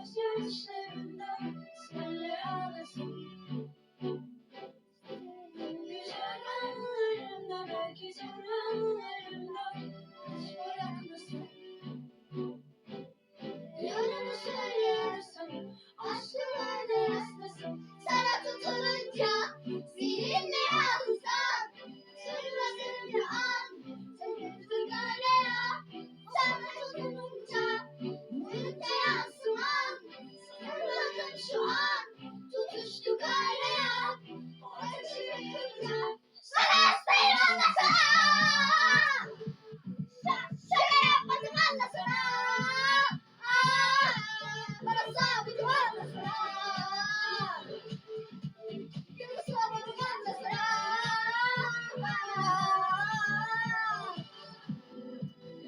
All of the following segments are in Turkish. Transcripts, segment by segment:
gözyaşlarında senle ağlasın. Güzel anlarında, belki zor anlarında hiç bırakmasın. Yarını söylüyorsun, aşkılarda rastlasın. Sana tutulunca zihinle alsan, sırmasın bir an, takıldı galea. Sana tutununca müdde yansıman, sırladım şu an, tutuştuk hala. O ateşi yakınca sana hastayım anlasana. Şaka yapmadım anlasana. Bana sabitim anlasana. Yunus'lamadım anlasana.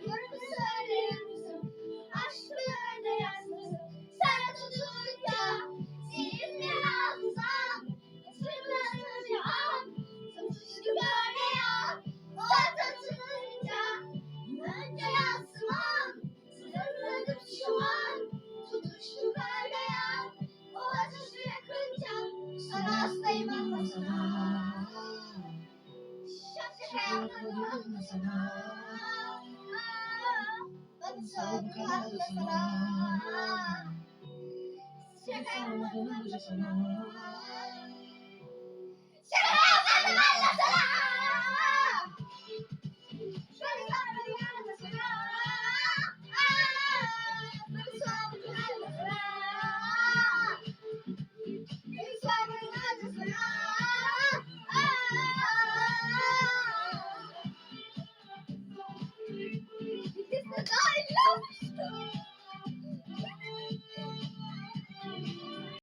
Yorunu söylüyorsun, aşklarda yazmasın. Sana tutunca seninle alsam, hatırladığım bir an, tutuştu böyle ya. Zaten tutunca önce yansımam, sırladım şu an, tutuştu böyle ya. O ateşi yakınca sana hastayım anlasana. Şaka yapmadım anlasana. Bana sabrı anlasana. Şaka yapmadım anlasana.